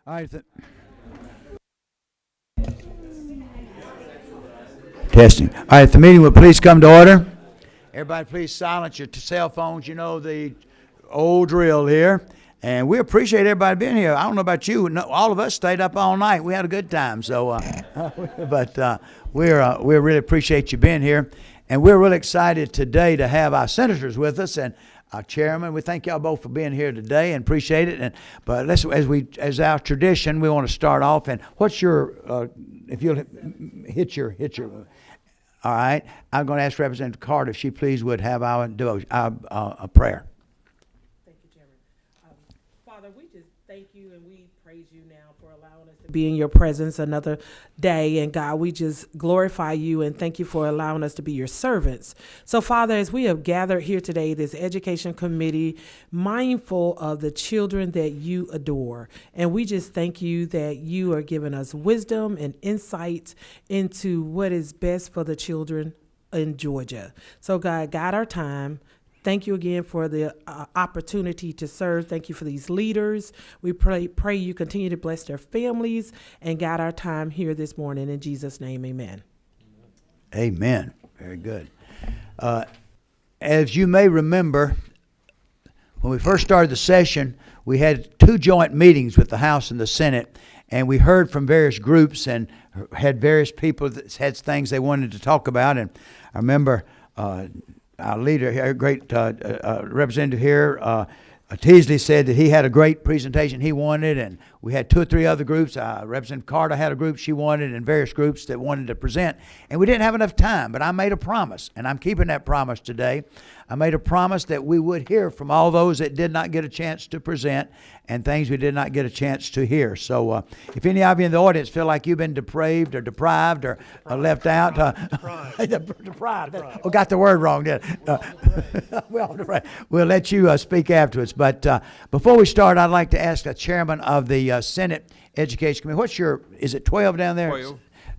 All right. Testing. All right, the meeting will please come to order. Everybody, please silence your cell phones. You know the old drill here. And we appreciate everybody being here. I don't know about you. No, all of us stayed up all night. We had a good time. So, we really appreciate you being here. And we're really excited today to have our senators with us and our chairman. We thank y'all both for being here today and appreciate it. But as our tradition, we want to start off. And what's your if you'll hit your. All right, I'm going to ask Representative Carter if she please would have our devotion, a prayer. Thank you, Chairman. Father, we just thank you and we praise you now for allowing us to be in your presence another day. And God, we just glorify you and thank you for allowing us to be your servants. So, Father, as we have gathered here today, this education committee, mindful of the children that you adore. And we just thank you that you are giving us wisdom and insight into what is best for the children in Georgia. So, God, guide our time. Thank you again for the opportunity to serve. Thank you for these leaders. We pray you continue to bless their families and guide our time here this morning. In Jesus' name, amen. Amen. Very good. As you may remember, when we first started the session, we had 2 joint meetings with the House and the Senate, and we heard from various groups and had various people that had things they wanted to talk about. And I remember our leader here, great representative here, Teasley, said that he had a great presentation he wanted, and we had 2 or 3 other groups. Representative Carter had a group she wanted, and various groups that wanted to present, and we didn't have enough time. But I made a promise, and I'm keeping that promise today. I made a promise that we would hear from all those that did not get a chance to present and things we did not get a chance to hear. So if any of you in the audience feel like you've been depraved or deprived or left out, deprived. Oh, got the word wrong, did I? We'll let you speak afterwards. But before we start, I'd like to ask the chairman of the Senate Education Committee, is it 12 down there?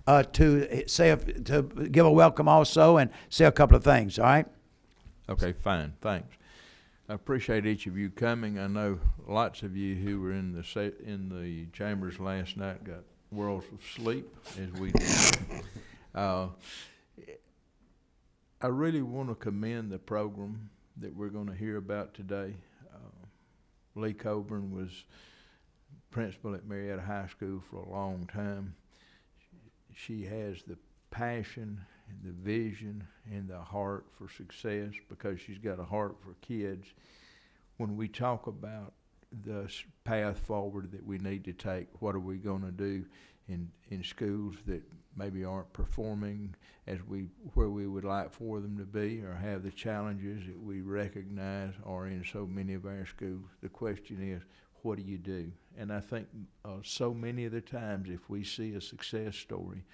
12. To give a welcome also and say a couple of things, all right? Okay, fine, thanks. I appreciate each of you coming. I know lots of you who were in the chambers last night got worlds of sleep, as we did. I really want to commend the program that we're going to hear about today. Lee Coburn was principal at Marietta High School for a long time. She has the passion, the vision, and the heart for success because she's got a heart for kids. When we talk about the path forward that we need to take, what are we going to do in schools that maybe aren't performing where we would like for them to be, or have the challenges that we recognize are in so many of our schools? The question is, what do you do? And I think so many of the times if we see a success story,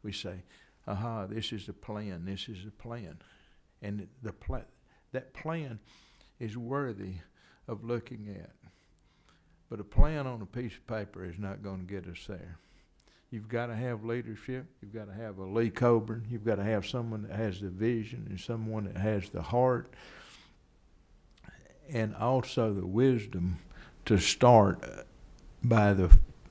we say, aha, this is the plan, this is the plan. And that plan is worthy of looking at. But a plan on a piece of paper is not going to get us there. You've got to have leadership. You've got to have a Lee Coburn. You've got to have someone that has the vision and someone that has the heart and also the wisdom to start by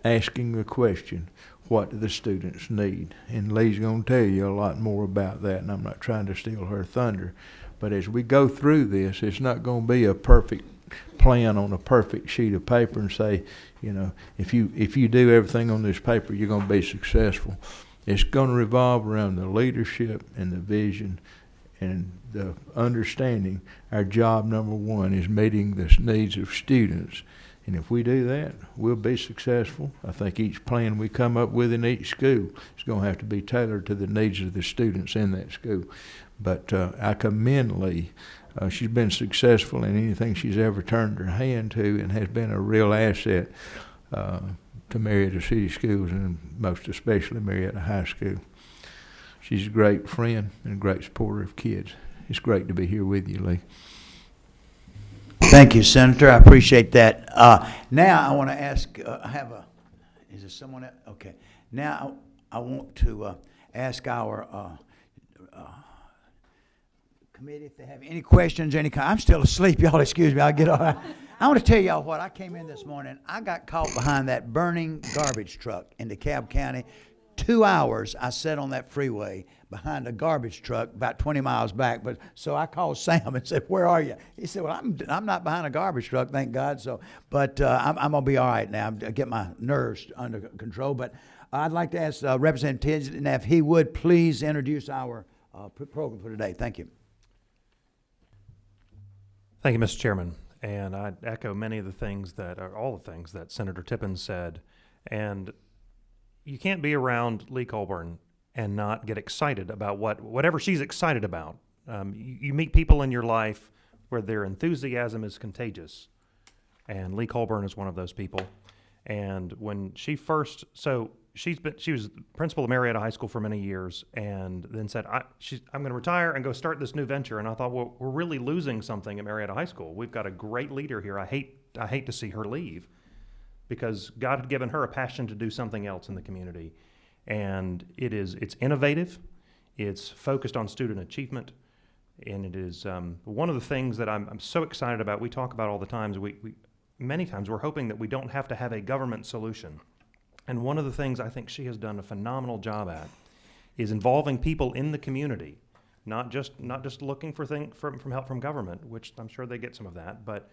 asking the question, what do the students need? And Lee's going to tell you a lot more about that, and I'm not trying to steal her thunder. But as we go through this, it's not going to be a perfect plan on a perfect sheet of paper and say, if you do everything on this paper, you're going to be successful. It's going to revolve around the leadership and the vision and the understanding. Our job number 1 is meeting the needs of students. And if we do that, we'll be successful. I think each plan we come up with in each school is going to have to be tailored to the needs of the students in that school. But I commend Lee. She's been successful in anything she's ever turned her hand to and has been a real asset to Marietta City Schools and most especially Marietta High School. She's a great friend and a great supporter of kids. It's great to be here with you, Lee. Thank you, Senator. I appreciate that. Now I want to ask, is there someone else? Okay. Now I want to ask our committee if they have any questions, any kind. I'm still asleep, y'all. Excuse me. I'll get all right. I want to tell y'all what. I came in this morning. I got caught behind that burning garbage truck in DeKalb County. 2 hours I sat on that freeway behind a garbage truck about 20 miles back. But so I called Sam and said, "Where are you?" He said, "Well, I'm not behind a garbage truck, thank God." So, but I'm gonna be all right now. I get my nerves under control. But I'd like to ask Representative Tinsdale if he would please introduce our program for today. Thank you. Thank you, Mr. Chairman. And I echo many of the things all the things that Senator Tippin said. And you can't be around Lee Colburn and not get excited about whatever she's excited about. You meet people in your life where their enthusiasm is contagious. And Lee Colburn is one of those people. And when she first, she was principal of Marietta High School for many years, and then said, I'm going to retire and go start this new venture. And I thought, well, we're really losing something at Marietta High School. We've got a great leader here. I hate to see her leave, because God had given her a passion to do something else in the community. And it's innovative, it's focused on student achievement, and it is one of the things that I'm so excited about. We talk about all the times. Many times we're hoping that we don't have to have a government solution. And one of the things I think she has done a phenomenal job at is involving people in the community, not just looking for from help from government, which I'm sure they get some of that, but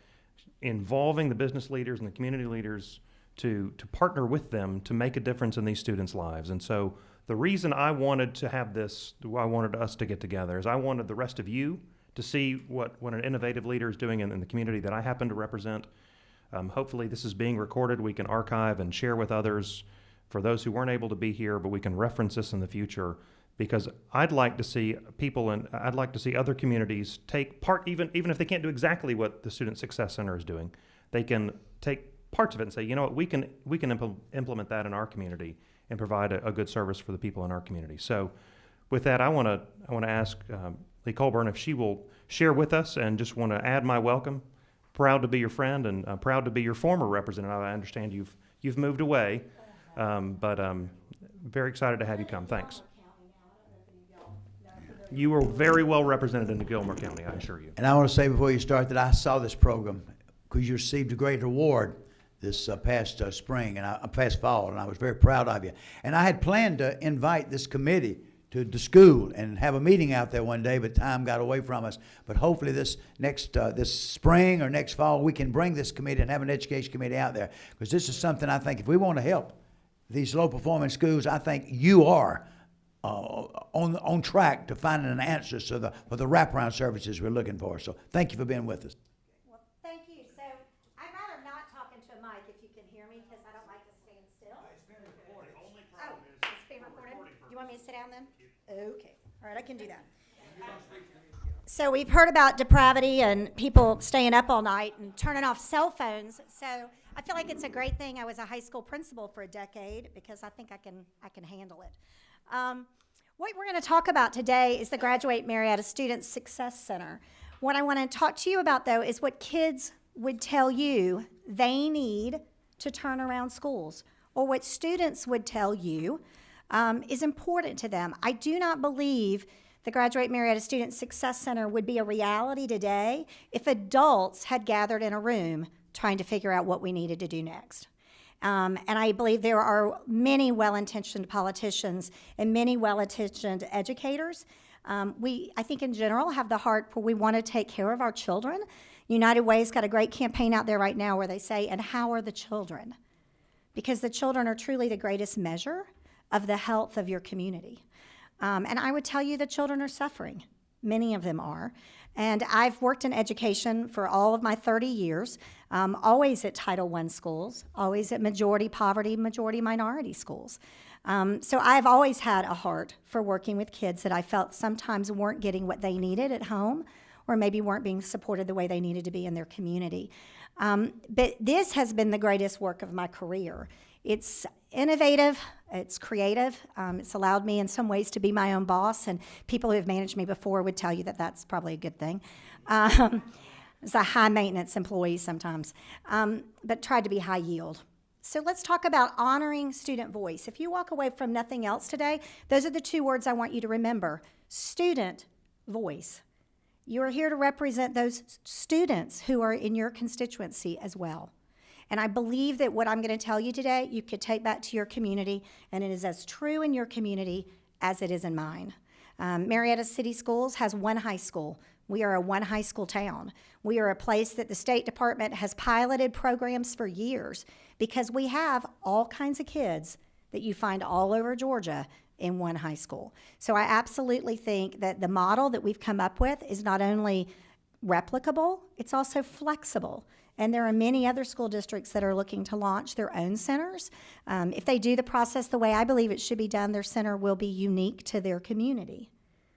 involving the business leaders and the community leaders to partner with them to make a difference in these students' lives. And so the reason I wanted to have this, I wanted us to get together, is I wanted the rest of you to see what an innovative leader is doing in the community that I happen to represent. Hopefully this is being recorded. We can archive and share with others for those who weren't able to be here, but we can reference this in the future, because I'd like to see I'd like to see other communities take part, even if they can't do exactly what the Student Success Center is doing. They can take parts of it and say, you know what, we can implement that in our community and provide a good service for the people in our community. So with that, I want to ask Lee Colburn if she will share with us, and just want to add my welcome. Proud to be your friend, and proud to be your former representative. I understand you've moved away, but very excited to have you come. Thanks. You were very well represented in the Gilmer County, I assure you. And I want to say before you start that I saw this program because you received a great award this past spring and past fall, and I was very proud of you. And I had planned to invite this committee to the school and have a meeting out there one day, but time got away from us. But hopefully this spring or next fall, we can bring this committee and have an education committee out there, because this is something I think if we want to help these low-performing schools, I think you are on track to finding an answer for the wraparound services we're looking for. So thank you for being with us. Well, thank you. So I'd rather not talk into a mic if you can hear me, because I don't like to stand still. It's being recorded. The only Oh, it's being recorded? You want me to sit down then? Okay. All right, I can do that. So we've heard about depravity and people staying up all night and turning off cell phones. So I feel like it's a great thing I was a high school principal for a decade, because I think I can handle it. What we're going to talk about today is the Graduate Marietta Student Success Center. What I want to talk to you about, though, is what kids would tell you they need to turn around schools, or what students would tell you is important to them. I do not believe the Graduate Marietta Student Success Center would be a reality today if adults had gathered in a room trying to figure out what we needed to do next. And I believe there are many well-intentioned politicians and many well-intentioned educators. I think in general have the heart where we want to take care of our children. United Way's got a great campaign out there right now where they say, "And how are the children?" Because the children are truly the greatest measure of the health of your community. And I would tell you the children are suffering. Many of them are. And I've worked in education for all of my 30 years, always at Title I schools, always at majority poverty, majority minority schools. So I've always had a heart for working with kids that I felt sometimes weren't getting what they needed at home, or maybe weren't being supported the way they needed to be in their community. But this has been the greatest work of my career. It's innovative, it's creative, it's allowed me in some ways to be my own boss, and people who have managed me before would tell you that that's probably a good thing. It's a high-maintenance employee sometimes, but tried to be high yield. So let's talk about honoring student voice. If you walk away from nothing else today, those are the two words I want you to remember: student voice. You are here to represent those students who are in your constituency as well. And I believe that what I'm going to tell you today, you could take back to your community, and it is as true in your community as it is in mine. Marietta City Schools has one high school. We are a one high school town. We are a place that the State Department has piloted programs for years because we have all kinds of kids that you find all over Georgia in one high school. So I absolutely think that the model that we've come up with is not only replicable, it's also flexible. And there are many other school districts that are looking to launch their own centers. If they do the process the way I believe it should be done, their center will be unique to their community.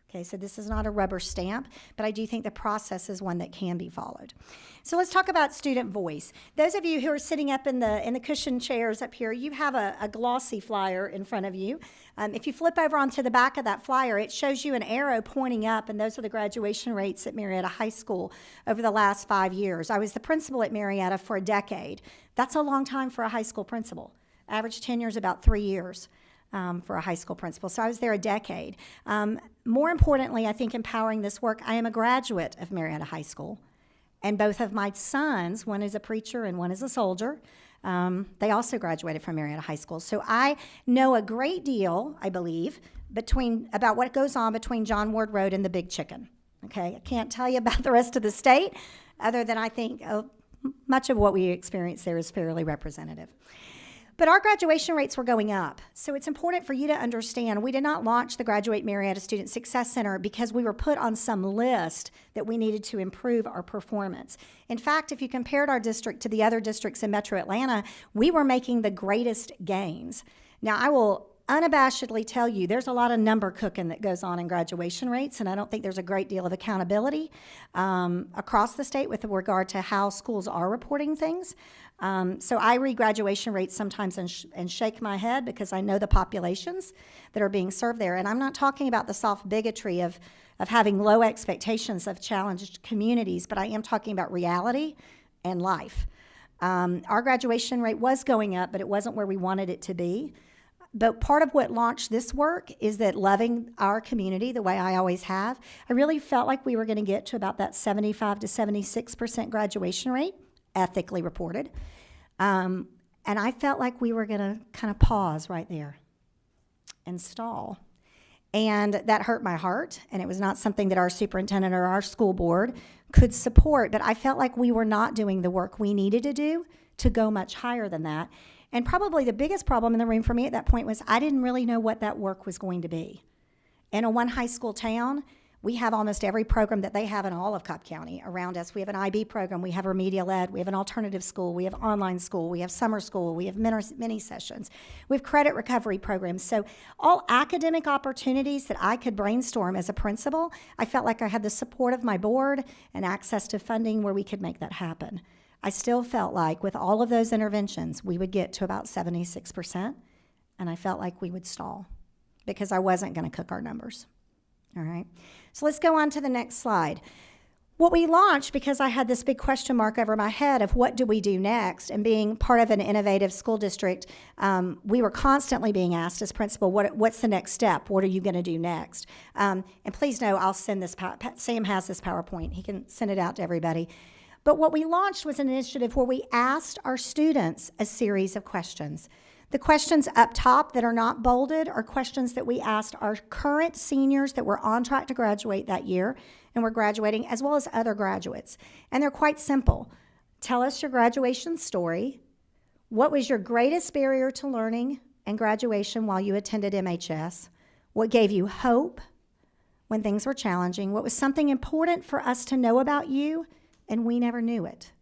Okay, so this is not a rubber stamp, but I do think the process is one that can be followed. So let's talk about student voice. Those of you who are sitting up in the cushioned chairs up here, you have a glossy flyer in front of you. If you flip over onto the back of that flyer, it shows you an arrow pointing up, and those are the graduation rates at Marietta High School over the last 5 years. I was the principal at Marietta for a decade. That's a long time for a high school principal. Average tenure is about 3 years. For a high school principal. So I was there a decade. More importantly, I think empowering this work, I am a graduate of Marietta High School. And both of my sons, one is a preacher and one is a soldier, they also graduated from Marietta High School. So I know a great deal, I believe, about what goes on between John Ward Road and the Big Chicken. Okay, I can't tell you about the rest of the state, other than I think much of what we experience there is fairly representative. But our graduation rates were going up. So it's important for you to understand we did not launch the Graduate Marietta Student Success Center because we were put on some list that we needed to improve our performance. In fact, if you compared our district to the other districts in Metro Atlanta, we were making the greatest gains. Now, I will unabashedly tell you there's a lot of number cooking that goes on in graduation rates, and I don't think there's a great deal of accountability across the state with regard to how schools are reporting things. So I read graduation rates sometimes and shake my head because I know the populations that are being served there. And I'm not talking about the soft bigotry of having low expectations of challenged communities, but I am talking about reality and life. Our graduation rate was going up, but it wasn't where we wanted it to be. But part of what launched this work is that loving our community the way I always have, I really felt like we were going to get to about that 75 to 76% graduation rate, ethically reported. And I felt like we were going to kind of pause right there and stall. And that hurt my heart, and it was not something that our superintendent or our school board could support, but I felt like we were not doing the work we needed to do to go much higher than that. And probably the biggest problem in the room for me at that point was I didn't really know what that work was going to be. In a one high school town, we have almost every program that they have in all of Cobb County around us. We have an IB program, we have remedial ed, we have an alternative school, we have online school, we have summer school, we have mini sessions, we have credit recovery programs. So all academic opportunities that I could brainstorm as a principal, I felt like I had the support of my board and access to funding where we could make that happen. I still felt like with all of those interventions, we would get to about 76%, and I felt like we would stall because I wasn't going to cook our numbers. All right, so let's go on to the next slide. What we launched, because I had this big question mark over my head of what do we do next, and being part of an innovative school district, we were constantly being asked as principal, what's the next step? What are you going to do next? And please know I'll send this, Sam has this PowerPoint. He can send it out to everybody. But what we launched was an initiative where we asked our students a series of questions. The questions up top that are not bolded are questions that we asked our current seniors that were on track to graduate that year and were graduating, as well as other graduates. And they're quite simple. Tell us your graduation story. What was your greatest barrier to learning and graduation while you attended MHS? What gave you hope when things were challenging? What was something important for us to know about you and we never knew it?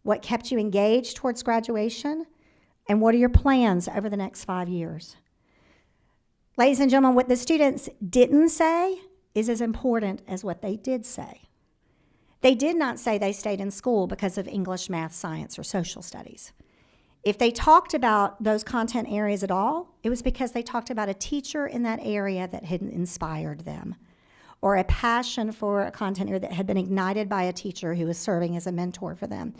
What kept you engaged towards graduation? And what are your plans over the next 5 years? Ladies and gentlemen, what the students didn't say is as important as what they did say. They did not say they stayed in school because of English, math, science, or social studies. If they talked about those content areas at all, it was because they talked about a teacher in that area that had inspired them, or a passion for a content area that had been ignited by a teacher who was serving as a mentor for them.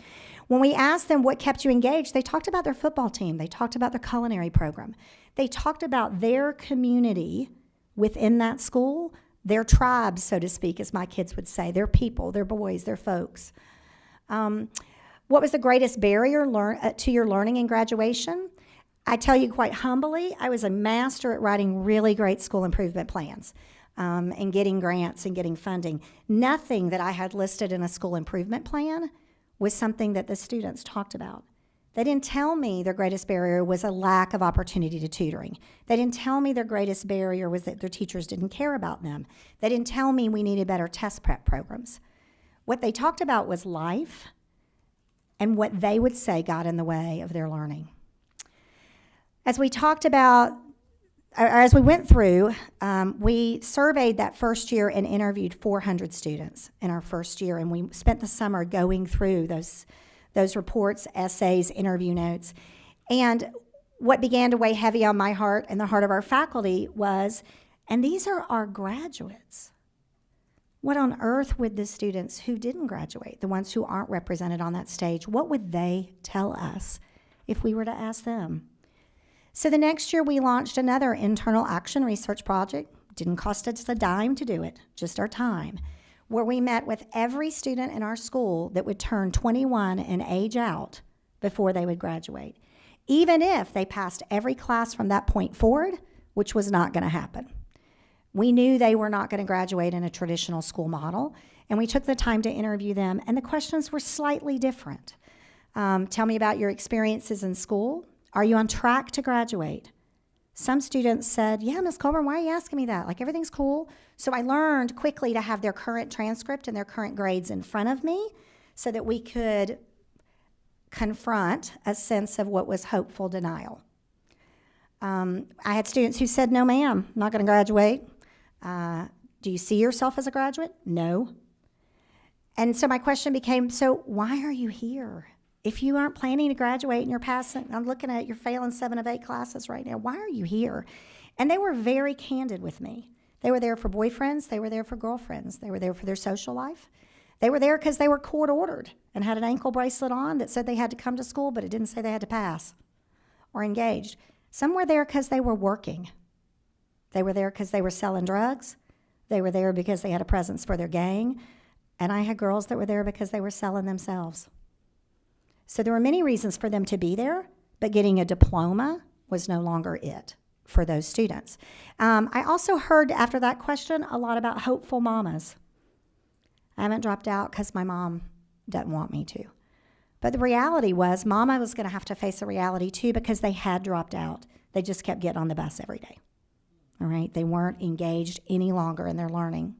When we asked them what kept you engaged, they talked about their football team. They talked about their culinary program. They talked about their community within that school their tribes, so to speak, as my kids would say, their people, their boys, their folks. What was the greatest barrier to your learning in graduation? I tell you quite humbly, I was a master at writing really great school improvement plans and getting grants and getting funding. Nothing that I had listed in a school improvement plan was something that the students talked about. They didn't tell me their greatest barrier was a lack of opportunity to tutoring. They didn't tell me their greatest barrier was that their teachers didn't care about them. They didn't tell me we needed better test prep programs. What they talked about was life and what they would say got in the way of their learning. As we talked about, or as we went through, we surveyed that first year and interviewed 400 students in our first year, and we spent the summer going through those reports, essays, interview notes. And what began to weigh heavy on my heart and the heart of our faculty was, and these are our graduates. What on earth would the students who didn't graduate, the ones who aren't represented on that stage, what would they tell us if we were to ask them? So the next year we launched another internal action research project. Didn't cost us a dime to do it, just our time, where we met with every student in our school that would turn 21 and age out before they would graduate, even if they passed every class from that point forward, which was not going to happen. We knew they were not going to graduate in a traditional school model, and we took the time to interview them, and the questions were slightly different. Tell me about your experiences in school. Are you on track to graduate? Some students said, yeah, Ms. Colburn, why are you asking me that? Like, everything's cool. So I learned quickly to have their current transcript and their current grades in front of me so that we could confront a sense of what was hopeful denial. I had students who said, no, ma'am, I'm not going to graduate. Do you see yourself as a graduate? No. And so my question became, so why are you here? If you aren't planning to graduate and you're passing, I'm looking at you're failing 7 of 8 classes right now. Why are you here? And they were very candid with me. They were there for boyfriends. They were there for girlfriends. They were there for their social life. They were there because they were court ordered and had an ankle bracelet on that said they had to come to school, but it didn't say they had to pass or engaged. Some were there because they were working. They were there because they were selling drugs. They were there because they had a presence for their gang. And I had girls that were there because they were selling themselves. So there were many reasons for them to be there, but getting a diploma was no longer it for those students. I also heard after that question a lot about hopeful mamas. I haven't dropped out because my mom doesn't want me to. But the reality was mama was going to have to face a reality too because they had dropped out. They just kept getting on the bus every day. All right? They weren't engaged any longer in their learning.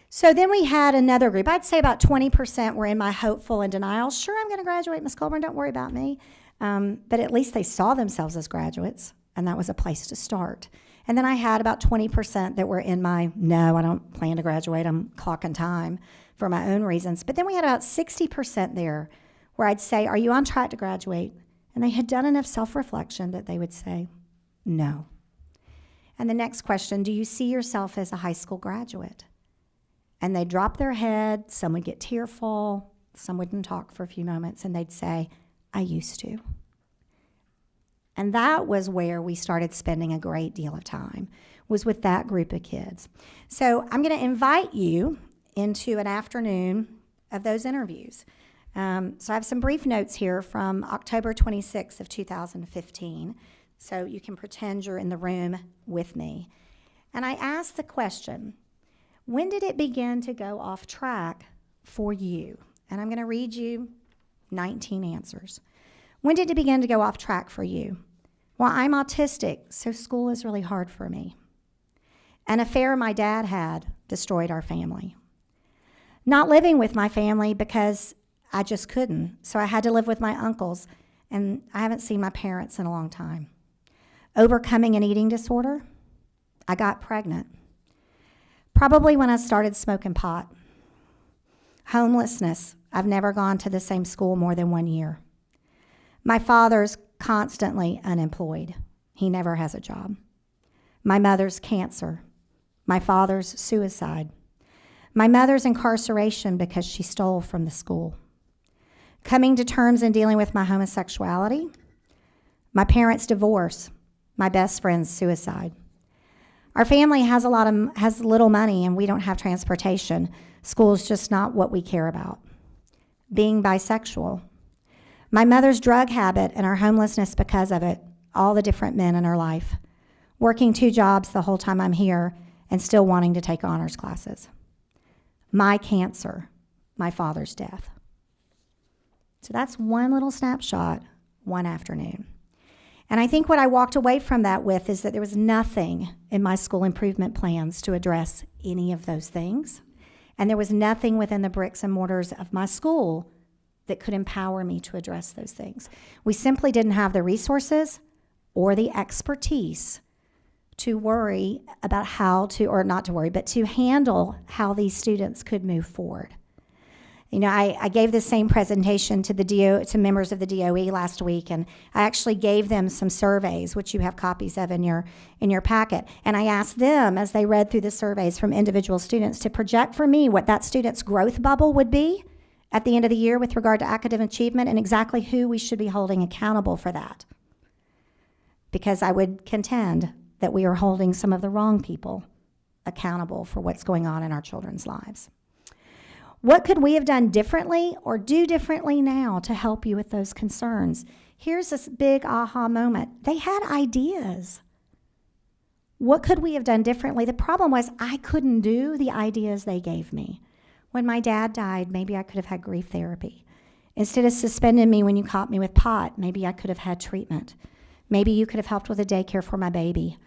So then we had another group. I'd say about 20% were in my hopeful and denial. Sure, I'm going to graduate, Ms. Colburn, don't worry about me. But at least they saw themselves as graduates, and that was a place to start. And then I had about 20% that were in my, no, I don't plan to graduate, I'm clocking time for my own reasons. But then we had about 60% there where I'd say, are you on track to graduate? And they had done enough self-reflection that they would say, no. And the next question, do you see yourself as a high school graduate? And they'd drop their head, some would get tearful, some wouldn't talk for a few moments, and they'd say, I used to. And that was where we started spending a great deal of time, was with that group of kids. So I'm going to invite you into an afternoon of those interviews. So I have some brief notes here from October 26th of 2015, so you can pretend you're in the room with me. And I asked the question, when did it begin to go off track for you? And I'm going to read you 19 answers. When did it begin to go off track for you? Well, I'm autistic, so school is really hard for me. An affair my dad had destroyed our family. Not living with my family because I just couldn't, so I had to live with my uncles, and I haven't seen my parents in a long time. Overcoming an eating disorder. I got pregnant. Probably when I started smoking pot. Homelessness. I've never gone to the same school more than 1 year. My father's constantly unemployed. He never has a job. My mother's cancer. My father's suicide. My mother's incarceration because she stole from the school. Coming to terms and dealing with my homosexuality. My parents' divorce. My best friend's suicide. Our family has little money, and we don't have transportation. School's just not what we care about. Being bisexual. My mother's drug habit and our homelessness because of it, all the different men in her life. Working 2 jobs the whole time I'm here and still wanting to take honors classes. My cancer, my father's death. So that's one little snapshot, one afternoon. And I think what I walked away from that with is that there was nothing in my school improvement plans to address any of those things. And there was nothing within the bricks and mortars of my school that could empower me to address those things. We simply didn't have the resources or the expertise to worry about how to, or not to worry, but to handle how these students could move forward. You know, I gave the same presentation to members of the DOE last week, and I actually gave them some surveys, which you have copies of in your packet. And I asked them, as they read through the surveys from individual students, to project for me what that student's growth bubble would be at the end of the year with regard to academic achievement and exactly who we should be holding accountable for that. Because I would contend that we are holding some of the wrong people accountable for what's going on in our children's lives. What could we have done differently or do differently now to help you with those concerns? Here's this big aha moment. They had ideas. What could we have done differently? The problem was I couldn't do the ideas they gave me. When my dad died, maybe I could have had grief therapy. Instead of suspending me when you caught me with pot, maybe I could have had treatment. Maybe you could have helped with a daycare for my baby.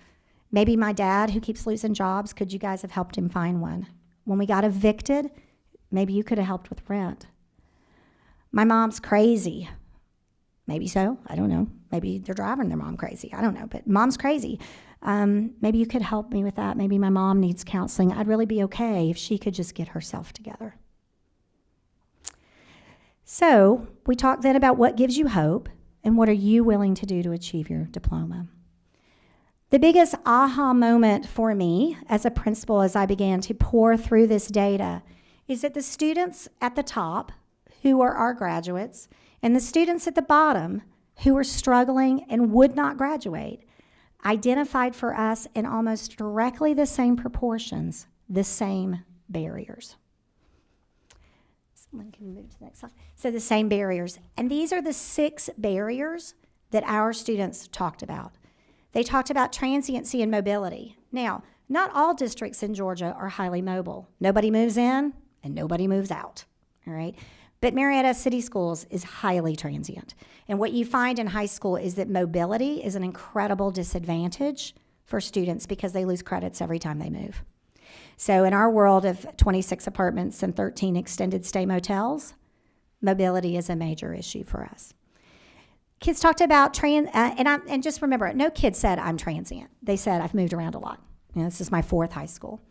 Maybe my dad, who keeps losing jobs, could you guys have helped him find one? When we got evicted, maybe you could have helped with rent. My mom's crazy. Maybe so. I don't know. Maybe they're driving their mom crazy. I don't know. But mom's crazy. Maybe you could help me with that. Maybe my mom needs counseling. I'd really be okay if she could just get herself together. So we talked then about what gives you hope and what are you willing to do to achieve your diploma. The biggest aha moment for me as a principal as I began to pour through this data is that the students at the top, who are our graduates, and the students at the bottom, who are struggling and would not graduate, identified for us in almost directly the same proportions, the same barriers. Someone can move to the next slide. So the same barriers. And these are the 6 barriers that our students talked about. They talked about transiency and mobility. Now, not all districts in Georgia are highly mobile. Nobody moves in and nobody moves out, all right? But Marietta City Schools is highly transient. And what you find in high school is that mobility is an incredible disadvantage for students because they lose credits every time they move. So in our world of 26 apartments and 13 extended stay motels, mobility is a major issue for us. Kids talked about and just remember, no kid said I'm transient. They said I've moved around a lot. You know, this is my 4th high school.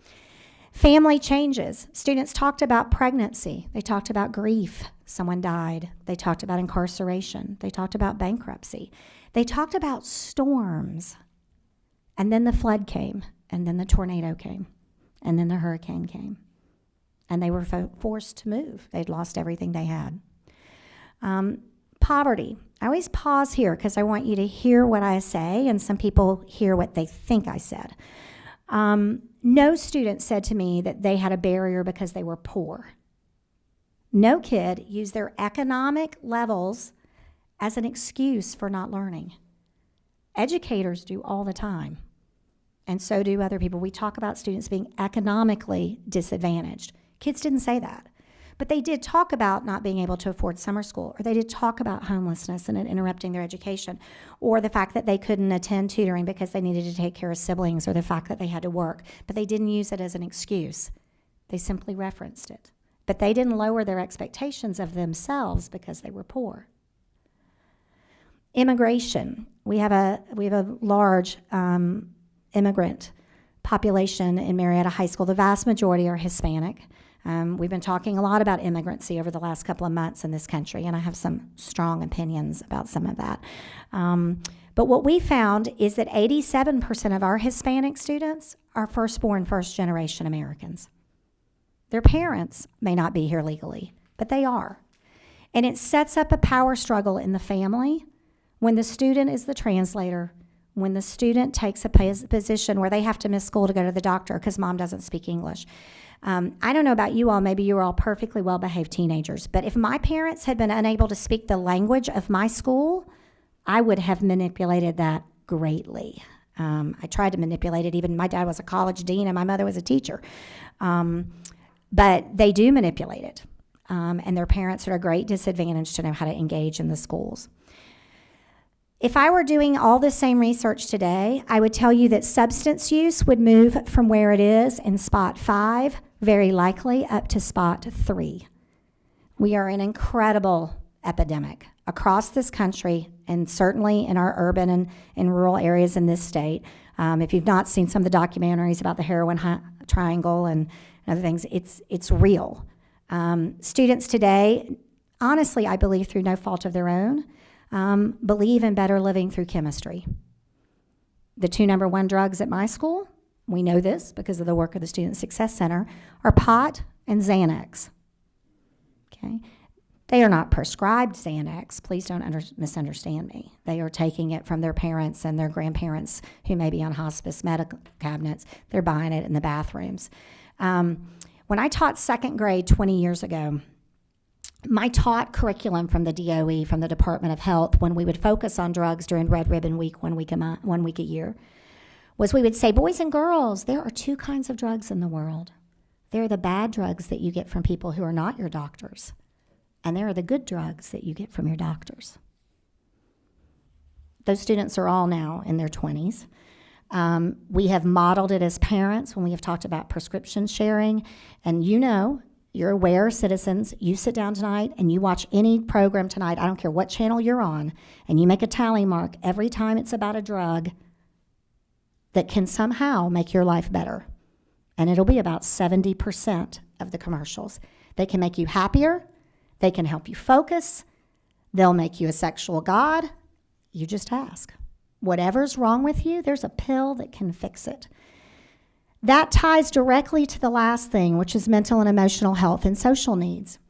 Family changes. Students talked about pregnancy. They talked about grief. Someone died. They talked about incarceration. They talked about bankruptcy. They talked about storms. And then the flood came, and then the tornado came, and then the hurricane came. And they were forced to move. They'd lost everything they had. Poverty. I always pause here because I want you to hear what I say, and some people hear what they think I said. No student said to me that they had a barrier because they were poor. No kid used their economic levels as an excuse for not learning. Educators do all the time, and so do other people. We talk about students being economically disadvantaged. Kids didn't say that. But they did talk about not being able to afford summer school, or they did talk about homelessness and it interrupting their education, or the fact that they couldn't attend tutoring because they needed to take care of siblings, or the fact that they had to work. But they didn't use it as an excuse. They simply referenced it. But they didn't lower their expectations of themselves because they were poor. Immigration. We have a large immigrant population in Marietta High School. The vast majority are Hispanic. We've been talking a lot about immigrancy over the last couple of months in this country, and I have some strong opinions about some of that. But what we found is that 87% of our Hispanic students are firstborn, first-generation Americans. Their parents may not be here legally, but they are. And it sets up a power struggle in the family when the student is the translator, when the student takes a position where they have to miss school to go to the doctor because mom doesn't speak English. I don't know about you all, maybe you were all perfectly well-behaved teenagers, but if my parents had been unable to speak the language of my school, I would have manipulated that greatly. I tried to manipulate it. Even my dad was a college dean and my mother was a teacher. But they do manipulate it. And their parents are a great disadvantage to know how to engage in the schools. If I were doing all the same research today, I would tell you that substance use would move from where it is in spot 5, very likely up to spot 3. We are an incredible epidemic across this country and certainly in our urban and rural areas in this state. If you've not seen some of the documentaries about the heroin triangle and other things, it's real. Students today, honestly, I believe through no fault of their own, believe in better living through chemistry. The 2 number 1 drugs at my school, we know this because of the work of the Student Success Center, are pot and Xanax. Okay? They are not prescribed Xanax. Please don't misunderstand me. They are taking it from their parents and their grandparents who may be on hospice medical cabinets. They're buying it in the bathrooms. When I taught 2nd grade 20 years ago, my taught curriculum from the DOE, from the Department of Health, when we would focus on drugs during Red Ribbon Week, 1 week a year, was we would say, boys and girls, there are 2 kinds of drugs in the world. There are the bad drugs that you get from people who are not your doctors, and there are the good drugs that you get from your doctors. Those students are all now in their 20s. We have modeled it as parents when we have talked about prescription sharing, and you're aware, citizens, you sit down tonight and you watch any program tonight, I don't care what channel you're on, and you make a tally mark every time it's about a drug that can somehow make your life better. And it'll be about 70% of the commercials. They can make you happier, they can help you focus, they'll make you a sexual god. You just ask. Whatever's wrong with you, there's a pill that can fix it. That ties directly to the last thing, which is mental and emotional health and social needs.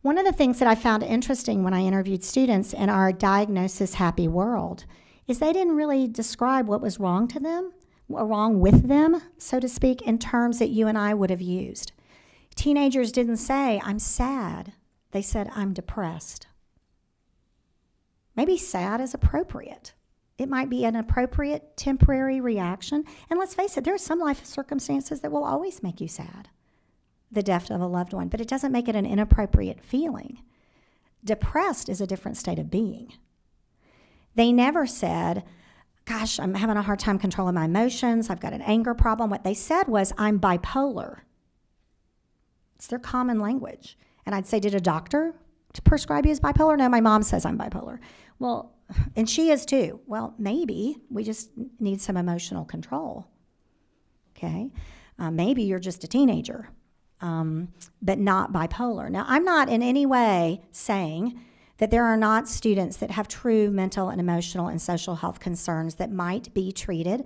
One of the things that I found interesting when I interviewed students in our diagnosis happy world is they didn't really describe what was wrong to them, or wrong with them, so to speak, in terms that you and I would have used. Teenagers didn't say, I'm sad. They said, I'm depressed. Maybe sad is appropriate. It might be an appropriate temporary reaction. And let's face it, there are some life circumstances that will always make you sad. The death of a loved one, but it doesn't make it an inappropriate feeling. Depressed is a different state of being. They never said, gosh, I'm having a hard time controlling my emotions. I've got an anger problem. What they said was, I'm bipolar. It's their common language. And I'd say, did a doctor prescribe you as bipolar? No, my mom says I'm bipolar. Well, and she is too. Well, maybe we just need some emotional control. Okay? Maybe you're just a teenager, but not bipolar. Now, I'm not in any way saying that there are not students that have true mental and emotional and social health concerns that might be treated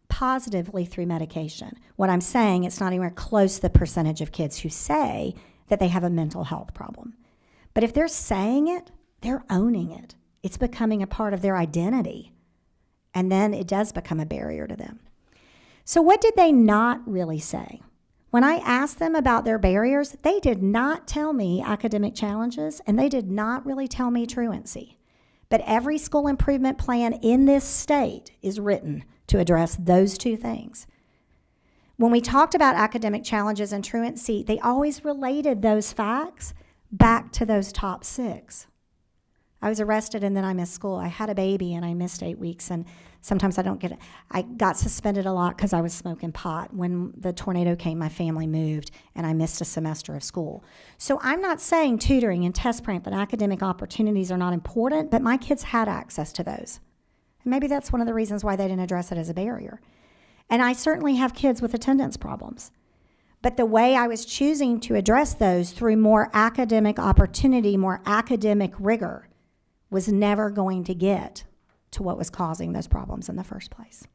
positively through medication. What I'm saying, it's not anywhere close to the percentage of kids who say that they have a mental health problem. But if they're saying it, they're owning it. It's becoming a part of their identity. And then it does become a barrier to them. So what did they not really say? When I asked them about their barriers, they did not tell me academic challenges, and they did not really tell me truancy. But every school improvement plan in this state is written to address those 2 things. When we talked about academic challenges and truancy, they always related those facts back to those top 6. I was arrested and then I missed school. I had a baby and I missed 8 weeks, and sometimes I don't get it. I got suspended a lot because I was smoking pot. When the tornado came, my family moved and I missed a semester of school. So I'm not saying tutoring and test prep and academic opportunities are not important, but my kids had access to those. And maybe that's one of the reasons why they didn't address it as a barrier. And I certainly have kids with attendance problems. But the way I was choosing to address those through more academic opportunity, more academic rigor, was never going to get to what was causing those problems in the first place.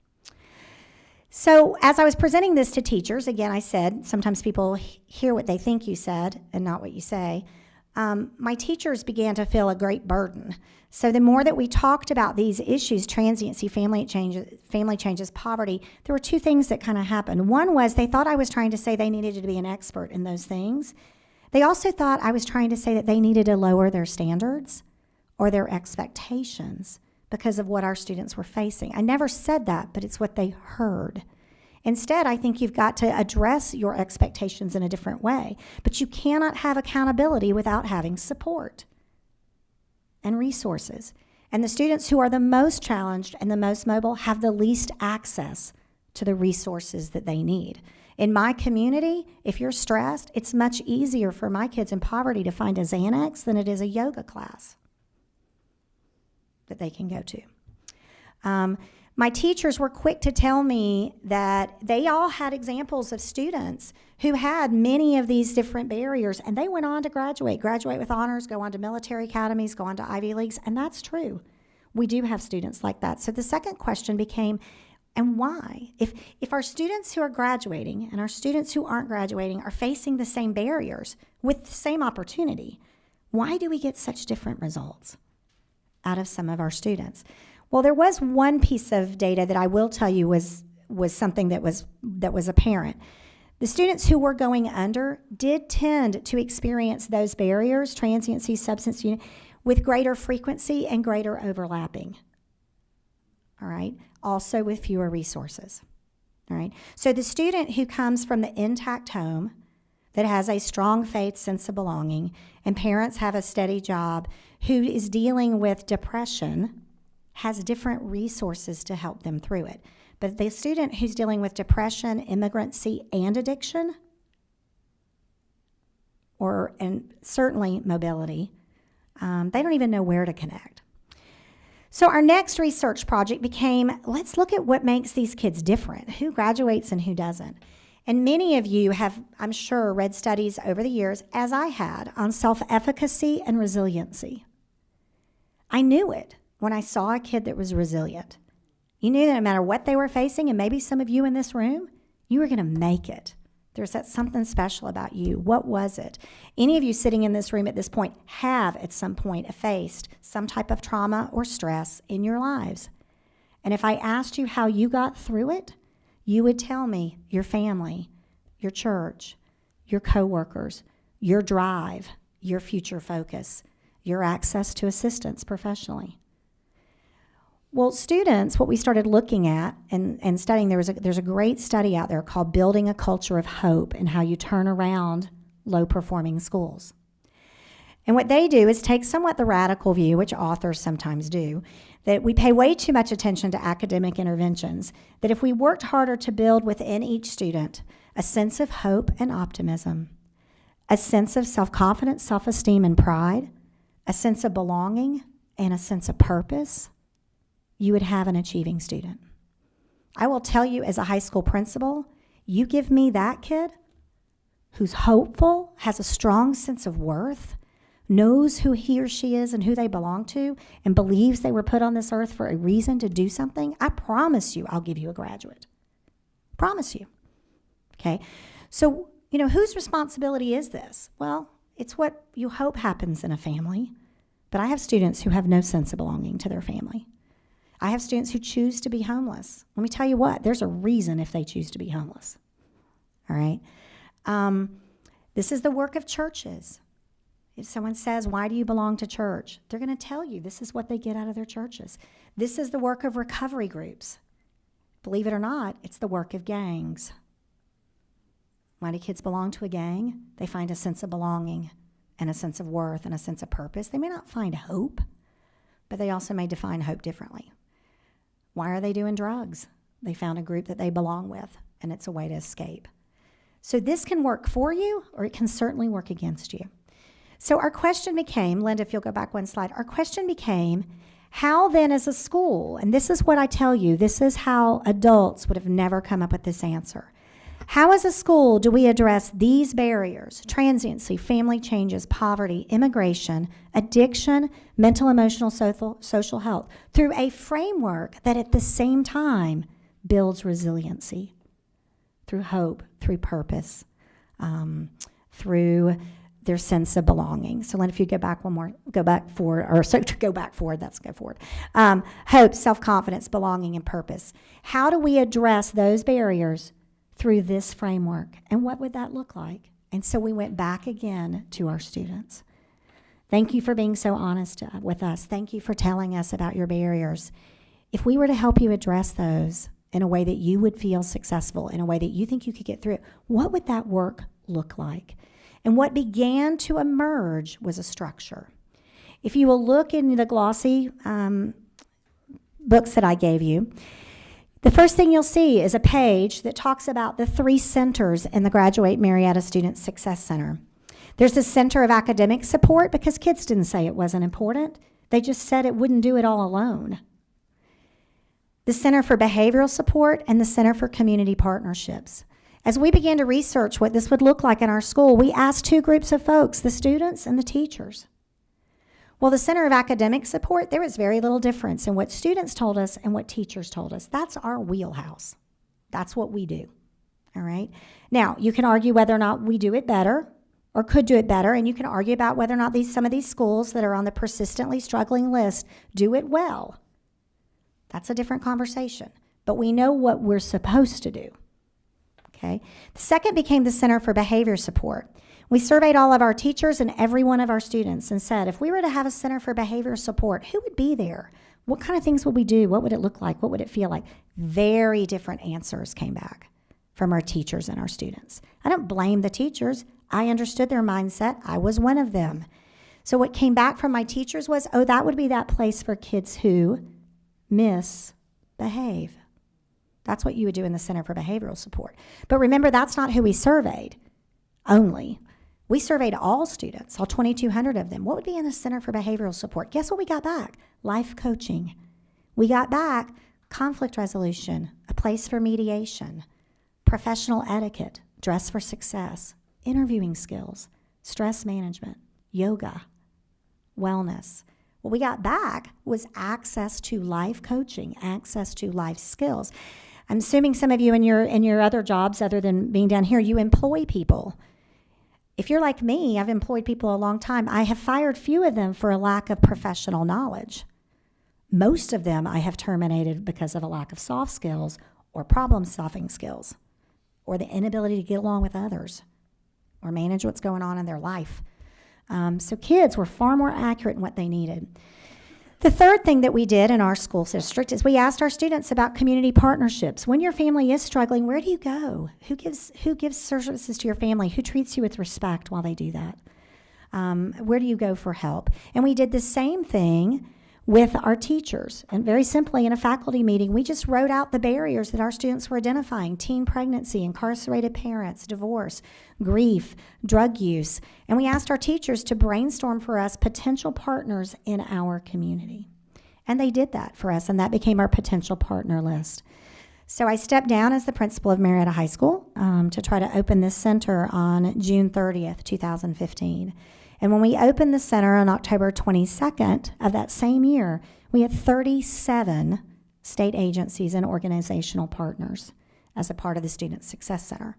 So as I was presenting this to teachers, again, I said, sometimes people hear what they think you said and not what you say. my teachers began to feel a great burden. So the more that we talked about these issues, transiency, family changes, poverty, there were two things that kind of happened. One was they thought I was trying to say they needed to be an expert in those things. They also thought I was trying to say that they needed to lower their standards or their expectations because of what our students were facing. I never said that, but it's what they heard. Instead, I think you've got to address your expectations in a different way. But you cannot have accountability without having support and resources. And the students who are the most challenged and the most mobile have the least access to the resources that they need. In my community, if you're stressed, it's much easier for my kids in poverty to find a Xanax than it is a yoga class that they can go to. My teachers were quick to tell me that they all had examples of students who had many of these different barriers, and they went on to graduate with honors, go on to military academies, go on to Ivy Leagues, and that's true. We do have students like that. So the second question became, and why? If our students who are graduating and our students who aren't graduating are facing the same barriers with the same opportunity, why do we get such different results out of some of our students? Well, there was one piece of data that I will tell you was something that was apparent. The students who were going under did tend to experience those barriers, transiency, substance use, with greater frequency and greater overlapping. All right, also with fewer resources. All right, so the student who comes from the intact home that has a strong faith sense of belonging and parents have a steady job, who is dealing with depression, has different resources to help them through it. But the student who's dealing with depression, immigrancy, and addiction, and certainly mobility, they don't even know where to connect. So our next research project became, let's look at what makes these kids different, who graduates and who doesn't. And many of you have, I'm sure, read studies over the years, as I had, on self-efficacy and resiliency. I knew it when I saw a kid that was resilient. You knew that no matter what they were facing, and maybe some of you in this room, you were going to make it. There's that something special about you. What was it? Any of you sitting in this room at this point have at some point faced some type of trauma or stress in your lives. And if I asked you how you got through it, you would tell me your family, your church, your coworkers, your drive, your future focus, your access to assistance professionally. Well, students, what we started looking at and studying, there's a great study out there called Building a Culture of Hope and How You Turn Around Low-Performing Schools. And what they do is take somewhat the radical view, which authors sometimes do, that we pay way too much attention to academic interventions, that if we worked harder to build within each student a sense of hope and optimism, a sense of self-confidence, self-esteem, and pride, a sense of belonging, and a sense of purpose, you would have an achieving student. I will tell you, as a high school principal, you give me that kid who's hopeful, has a strong sense of worth, knows who he or she is and who they belong to, and believes they were put on this earth for a reason to do something, I promise you I'll give you a graduate. Promise you. Okay? So, whose responsibility is this? Well, it's what you hope happens in a family. But I have students who have no sense of belonging to their family. I have students who choose to be homeless. Let me tell you what, there's a reason if they choose to be homeless. All right? This is the work of churches. If someone says, why do you belong to church? They're going to tell you this is what they get out of their churches. This is the work of recovery groups. Believe it or not, it's the work of gangs. Why do kids belong to a gang? They find a sense of belonging and a sense of worth and a sense of purpose. They may not find hope, but they also may define hope differently. Why are they doing drugs? They found a group that they belong with, and it's a way to escape. So this can work for you, or it can certainly work against you. So our question became, Linda, if you'll go back one slide, our question became, how then as a school, and this is what I tell you, this is how adults would have never come up with this answer. How as a school do we address these barriers, transiency, family changes, poverty, immigration, addiction, mental, emotional, social health, through a framework that at the same time builds resiliency, through hope, through purpose, through their sense of belonging. So, Lynn, if you go back one more, go back forward, or so to go back forward, let's go forward. Hope, self-confidence, belonging, and purpose. How do we address those barriers through this framework? And what would that look like? And so we went back again to our students. Thank you for being so honest with us. Thank you for telling us about your barriers. If we were to help you address those in a way that you would feel successful, in a way that you think you could get through it, what would that work look like? And what began to emerge was a structure. If you will look in the glossy books that I gave you, the first thing you'll see is a page that talks about the 3 centers in the Graduate Marietta Student Success Center. There's the Center of Academic Support, because kids didn't say it wasn't important. They just said it wouldn't do it all alone. The Center for Behavioral Support and the Center for Community Partnerships. As we began to research what this would look like in our school, we asked 2 groups of folks, the students and the teachers. Well, the Center of Academic Support, there was very little difference in what students told us and what teachers told us. That's our wheelhouse. That's what we do, all right? Now, you can argue whether or not we do it better or could do it better, and you can argue about whether or not some of these schools that are on the persistently struggling list do it well. That's a different conversation. But we know what we're supposed to do, okay? The second became the Center for Behavior Support. We surveyed all of our teachers and every one of our students and said, if we were to have a Center for Behavior Support, who would be there? What kind of things would we do? What would it look like? What would it feel like? Very different answers came back from our teachers and our students. I don't blame the teachers. I understood their mindset. I was one of them. So what came back from my teachers was, oh, that would be that place for kids who misbehave. That's what you would do in the Center for Behavioral Support. But remember, that's not who we surveyed only. We surveyed all students, all 2,200 of them. What would be in the Center for Behavioral Support? Guess what we got back? Life coaching. We got back conflict resolution, a place for mediation, professional etiquette, dress for success, interviewing skills, stress management, yoga, wellness. What we got back was access to life coaching, access to life skills. I'm assuming some of you in your other jobs, other than being down here, you employ people. If you're like me, I've employed people a long time. I have fired few of them for a lack of professional knowledge. Most of them I have terminated because of a lack of soft skills or problem-solving skills or the inability to get along with others or manage what's going on in their life. So kids were far more accurate in what they needed. The third thing that we did in our school district is we asked our students about community partnerships. When your family is struggling, where do you go? Who gives services to your family? Who treats you with respect while they do that? Where do you go for help? And we did the same thing with our teachers. And very simply, in a faculty meeting, we just wrote out the barriers that our students were identifying: teen pregnancy, incarcerated parents, divorce, grief, drug use. And we asked our teachers to brainstorm for us potential partners in our community. And they did that for us, and that became our potential partner list. So I stepped down as the principal of Marietta High School to try to open this center on June 30th, 2015. And when we opened the center on October 22nd of that same year, we had 37 state agencies and organizational partners as a part of the Student Success Center.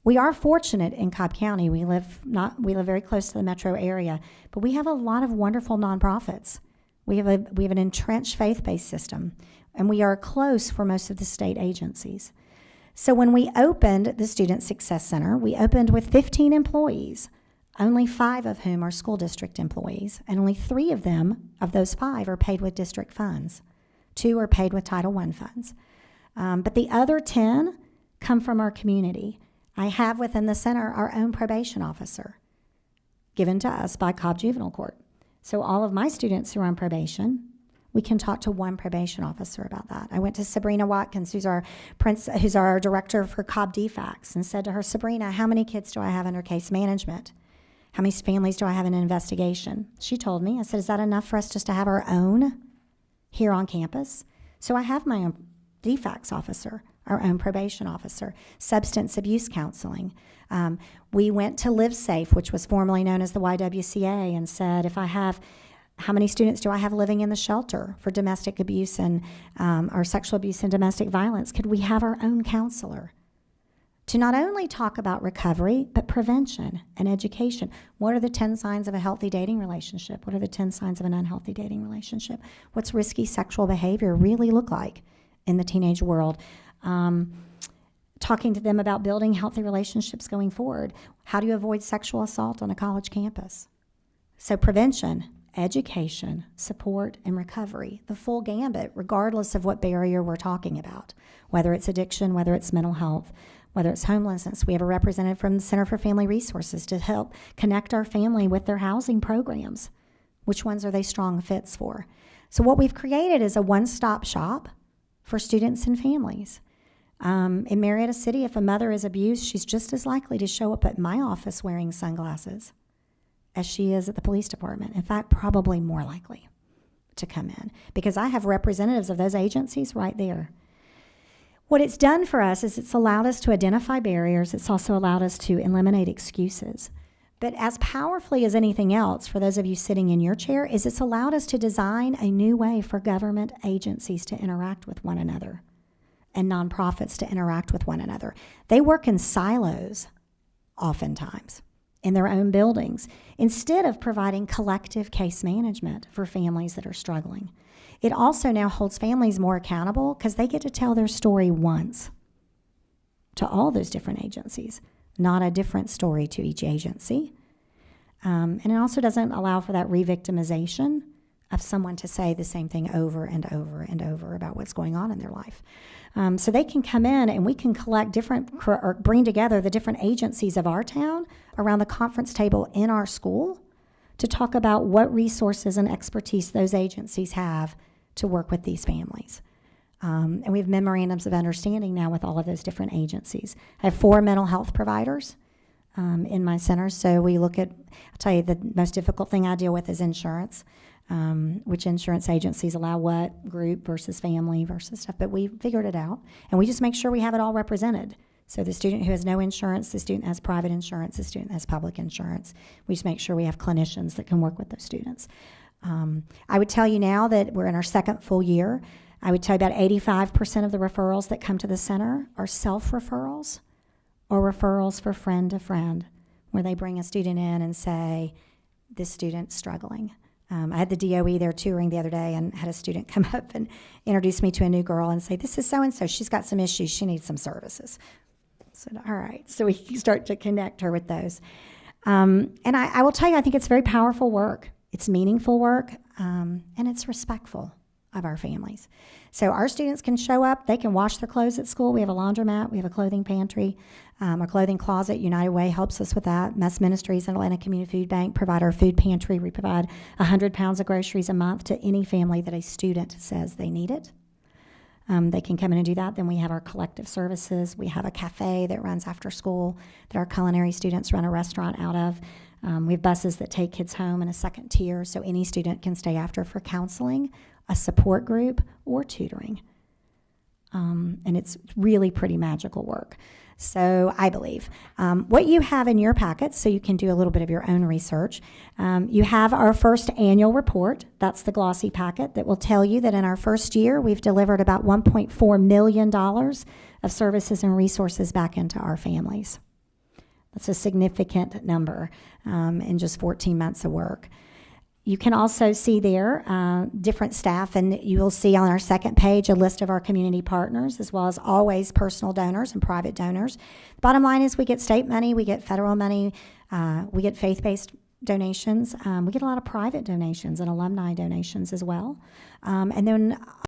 We are fortunate in Cobb County. We live very close to the metro area, but we have a lot of wonderful nonprofits. We have an entrenched faith-based system, and we are close for most of the state agencies. So when we opened the Student Success Center, we opened with 15 employees, only 5 of whom are school district employees, and only 3 of them, of those 5, are paid with district funds. 2 are paid with Title I funds. But the other 10 come from our community. I have within the center our own probation officer, given to us by Cobb Juvenile Court. So all of my students who are on probation, we can talk to one probation officer about that. I went to Sabrina Watkins, who's our director for Cobb DFACS, and said to her, Sabrina, how many kids do I have under case management? How many families do I have in an investigation? She told me. I said, is that enough for us just to have our own here on campus? So I have my own DFACS officer, our own probation officer, substance abuse counseling. We went to Live Safe, which was formerly known as the YWCA, and said, how many students do I have living in the shelter for domestic abuse and or sexual abuse and domestic violence? Could we have our own counselor to not only talk about recovery, but prevention and education. What are the 10 signs of a healthy dating relationship? What are the 10 signs of an unhealthy dating relationship? What's risky sexual behavior really look like in the teenage world? Talking to them about building healthy relationships going forward. How do you avoid sexual assault on a college campus? So prevention, education, support, and recovery, the full gambit, regardless of what barrier we're talking about, whether it's addiction, whether it's mental health, whether it's homelessness. We have a representative from the Center for Family Resources to help connect our family with their housing programs. Which ones are they strong fits for? So what we've created is a one-stop shop for students and families. In Marietta City, if a mother is abused, she's just as likely to show up at my office wearing sunglasses as she is at the police department. In fact, probably more likely to come in because I have representatives of those agencies right there. What it's done for us is it's allowed us to identify barriers. It's also allowed us to eliminate excuses. But as powerfully as anything else, for those of you sitting in your chair, is it's allowed us to design a new way for government agencies to interact with one another and nonprofits to interact with one another. They work in silos oftentimes in their own buildings instead of providing collective case management for families that are struggling. It also now holds families more accountable because they get to tell their story once to all those different agencies, not a different story to each agency. And it also doesn't allow for that re-victimization of someone to say the same thing over and over and over about what's going on in their life. So they can come in and we can collect or bring together the different agencies of our town around the conference table in our school to talk about what resources and expertise those agencies have to work with these families. And we have memorandums of understanding now with all of those different agencies. I have 4 mental health providers in my center. So we look at, I'll tell you, the most difficult thing I deal with is insurance. Which insurance agencies allow what, group versus family versus stuff. But we figured it out. And we just make sure we have it all represented. So the student who has no insurance, the student has private insurance, the student has public insurance. We just make sure we have clinicians that can work with those students. I would tell you now that we're in our 2nd full year. I would tell you about 85% of the referrals that come to the center are self-referrals or referrals for friend to friend, where they bring a student in and say, this student's struggling. I had the DOE there touring the other day and had a student come up and introduce me to a new girl and say, this is so-and-so, she's got some issues, she needs some services. I said, all right. So we start to connect her with those. And I will tell you, I think it's very powerful work. It's meaningful work, and it's respectful of our families. So our students can show up, they can wash their clothes at school. We have a laundromat, we have a clothing pantry, a clothing closet. United Way helps us with that. Mess Ministries and Atlanta Community Food Bank provide our food pantry. We provide 100 pounds of groceries a month to any family that a student says they need it. They can come in and do that. Then we have our collective services. We have a cafe that runs after school that our culinary students run a restaurant out of. We have buses that take kids home in a 2nd tier, so any student can stay after for counseling, a support group, or tutoring. And it's really pretty magical work. So I believe what you have in your packets, so you can do a little bit of your own research, you have our first annual report. That's the glossy packet that will tell you that in our first year, we've delivered about $1.4 million of services and resources back into our families. That's a significant number in just 14 months of work. You can also see there different staff, and you will see on our 2nd page a list of our community partners, as well as always personal donors and private donors. The bottom line is we get state money, we get federal money, we get faith-based donations. We get a lot of private donations and alumni donations as well. And then